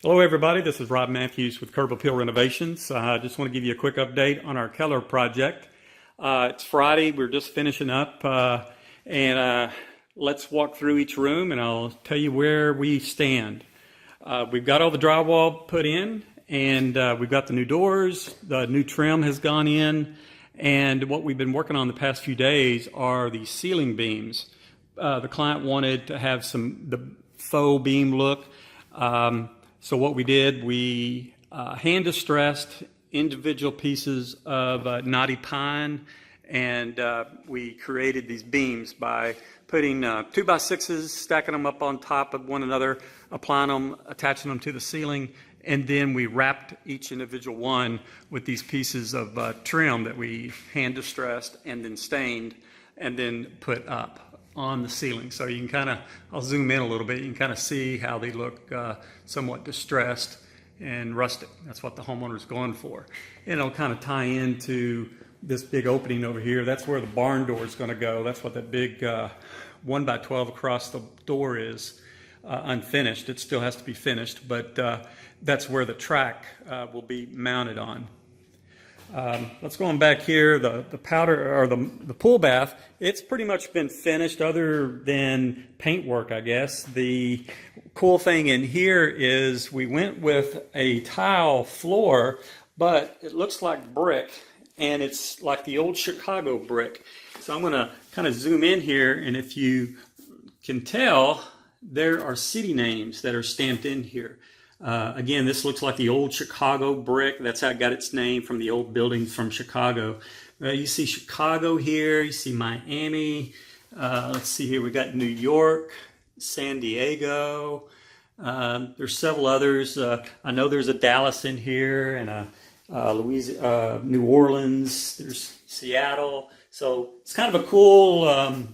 Hello everybody, this is Rob Matthews with Curb Appeal Renovations. I just want to give you a quick update on our Keller project. It's Friday, we're just finishing up and let's walk through each room and I'll tell you where we stand. We've got all the drywall put in and we've got the new doors, the new trim has gone in, and what we've been working on the past few days are the ceiling beams. The client wanted to have the faux beam look. So what we did, we hand distressed individual pieces of knotty pine, and we created these beams by putting 2x6s, stacking them up on top of one another, applying them, attaching them to the ceiling, and then we wrapped each individual one with these pieces of trim that we hand distressed and then stained and then put up on the ceiling. So you can kind of, I'll zoom in a little bit, you can kind of see how they look somewhat distressed and rustic. That's what the homeowner's going for. And it'll kind of tie into this big opening over here. That's where the barn door is going to go. That's what that big 1x12 across the door is, unfinished. It still has to be finished, but that's where the track will be mounted on. Let's go on back here. The powder or the pool bath, it's pretty much been finished other than paint work, I guess. The cool thing in here is we went with a tile floor, but it looks like brick and it's like the old Chicago brick. So I'm going to kind of zoom in here, and if you can tell, there are city names that are stamped in here. Again, this looks like the old Chicago brick. That's how it got its name, from the old buildings from Chicago. You see Chicago here, you see Miami. Let's see here, we got New York, San Diego. There's several others. I know there's a Dallas in here, and a New Orleans. There's Seattle. So it's kind of a cool,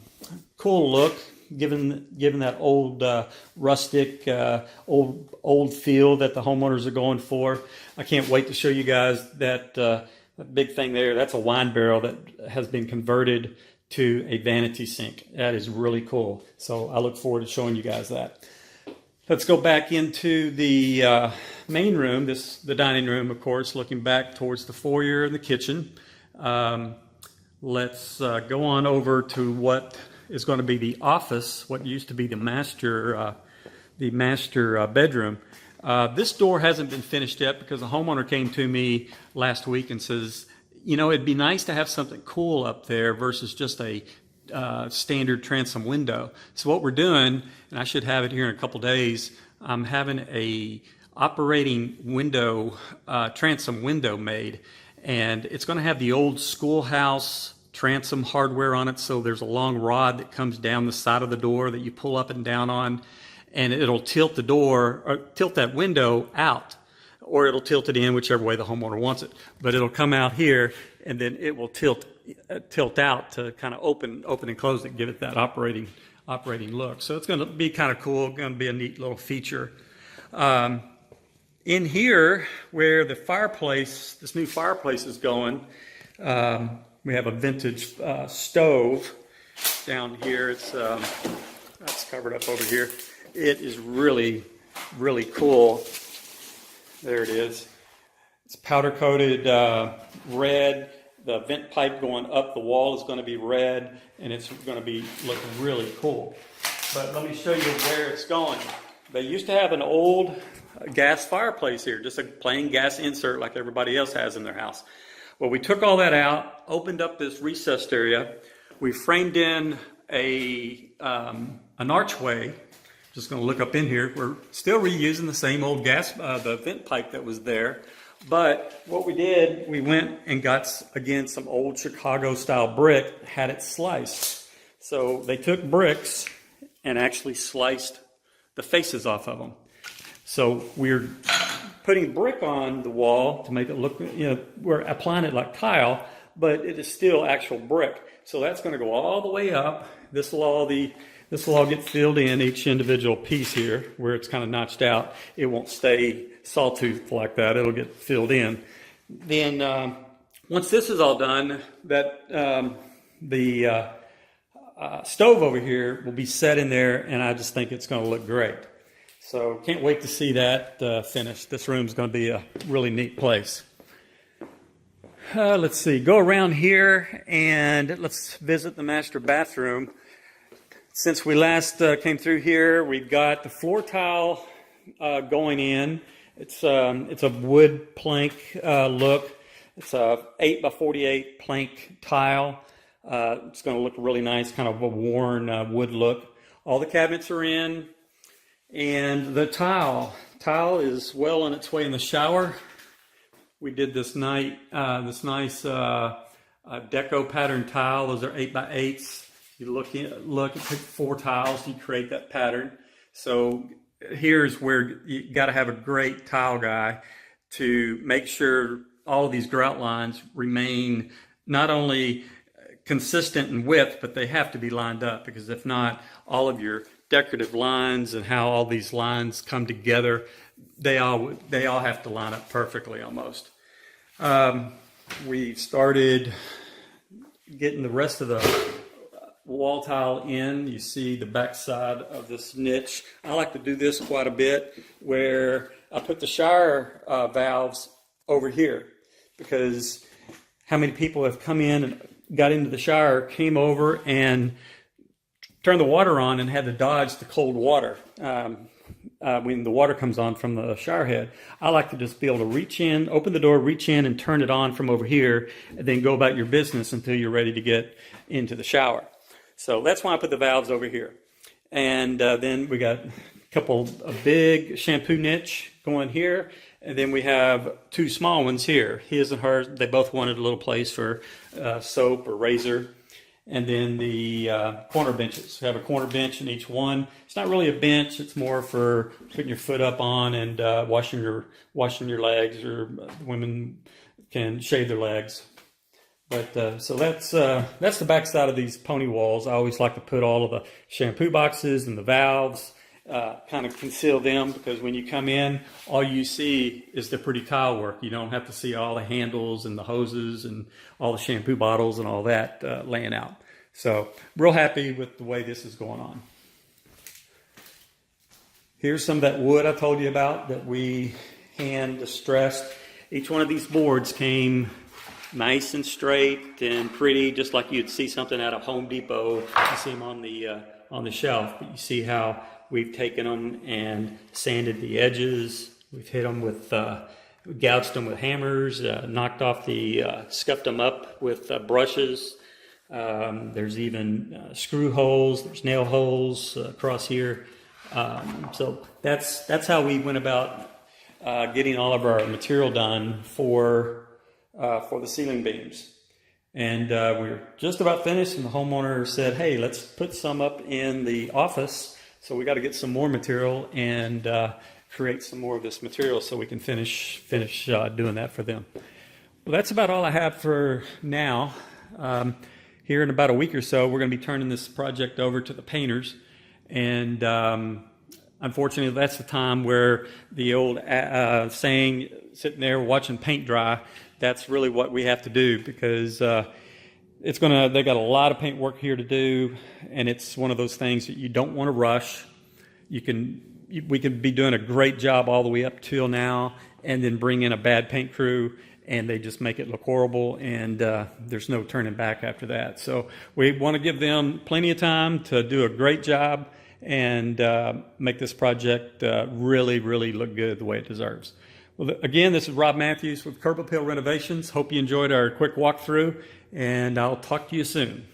cool look, given that old rustic, old feel that the homeowners are going for. I can't wait to show you guys that big thing there. That's a wine barrel that has been converted to a vanity sink. That is really cool. So I look forward to showing you guys that. Let's go back into the main room, the dining room, of course, looking back towards the foyer and the kitchen. Let's go on over to what is going to be the office, what used to be the master bedroom. This door hasn't been finished yet because the homeowner came to me last week and says, you know, it'd be nice to have something cool up there versus just a standard transom window. So what we're doing, and I should have it here in a couple days, I'm having a operating window, transom window made, and it's going to have the old schoolhouse transom hardware on it. So there's a long rod that comes down the side of the door that you pull up and down on, and it'll tilt the door, or tilt that window out, or it'll tilt it in, whichever way the homeowner wants it. But it'll come out here, and then it will tilt out to kind of open and close it, give it that operating look. So it's going to be kind of cool, going to be a neat little feature. In here, where the fireplace, this new fireplace is going, we have a vintage stove down here. It's that's covered up over here. It is really, really cool. There it is. It's powder coated red. The vent pipe going up the wall is going to be red, and it's going to be looking really cool. But let me show you where it's going. They used to have an old gas fireplace here, just a plain gas insert like everybody else has in their house. Well, we took all that out, opened up this recessed area. We framed in an archway. Just going to look up in here. We're still reusing the same old gas, the vent pipe that was there. But what we did, we went and got, again, some old Chicago style brick, had it sliced. So they took bricks and actually sliced the faces off of them. So we're putting brick on the wall to make it look, you know, we're applying it like tile, but it is still actual brick. So that's going to go all the way up. This will all get filled in, each individual piece here, where it's kind of notched out. It won't stay sawtooth like that. It'll get filled in. Then once this is all done, that the stove over here will be set in there, and I just think it's going to look great. So can't wait to see that finished. This room's going to be a really neat place. Let's see, go around here and let's visit the master bathroom. Since we last came through here, we've got the floor tile going in. It's a wood plank look. It's a 8 by 48 plank tile. It's going to look really nice, kind of a worn wood look. All the cabinets are in, and the tile is well on its way in the shower. We did this nice deco pattern tile. Those are 8 by 8s. You look, it took 4 tiles to create that pattern. So here's where you got to have a great tile guy to make sure all of these grout lines remain not only consistent in width, but they have to be lined up, because if not, all of your decorative lines and how all these lines come together, they all have to line up perfectly almost. We started getting the rest of the wall tile in. You see the back side of this niche. I like to do this quite a bit, where I put the shower valves over here, because how many people have come in and got into the shower, came over and turned the water on and had to dodge the cold water when the water comes on from the shower head. I like to just be able to reach in, open the door, reach in and turn it on from over here, and then go about your business until you're ready to get into the shower. So that's why I put the valves over here. And then we got a big shampoo niche going here, and then we have 2 small ones here. His and hers, they both wanted a little place for soap or razor. And then the corner benches. We have a corner bench in each one. It's not really a bench. It's more for putting your foot up on and washing your legs, or women can shave their legs. But so that's the back side of these pony walls. I always like to put all of the shampoo boxes and the valves, kind of conceal them, because when you come in, all you see is the pretty tile work. You don't have to see all the handles and the hoses and all the shampoo bottles and all that laying out. So real happy with the way this is going on. Here's some of that wood I told you about that we hand distressed. Each one of these boards came nice and straight and pretty, just like you'd see something out of Home Depot. You see them on the shelf, but you see how we've taken them and sanded the edges. We've hit them with, gouged them with hammers, scuffed them up with brushes. There's even screw holes, there's nail holes across here. So that's how we went about getting all of our material done for the ceiling beams. And we're just about finished, and the homeowner said, hey, let's put some up in the office. So we got to get some more material and create some more of this material so we can finish doing that for them. Well, that's about all I have for now. Here in about a week or so, we're going to be turning this project over to the painters. And unfortunately, that's the time where the old saying, sitting there watching paint dry, that's really what we have to do, because they got a lot of paint work here to do, and it's one of those things that you don't want to rush. We can be doing a great job all the way up till now, and then bring in a bad paint crew, and they just make it look horrible, and there's no turning back after that. So we want to give them plenty of time to do a great job and make this project really, really look good the way it deserves. Well, again, this is Rob Matthews with Keller Renovations. Hope you enjoyed our quick walkthrough, and I'll talk to you soon.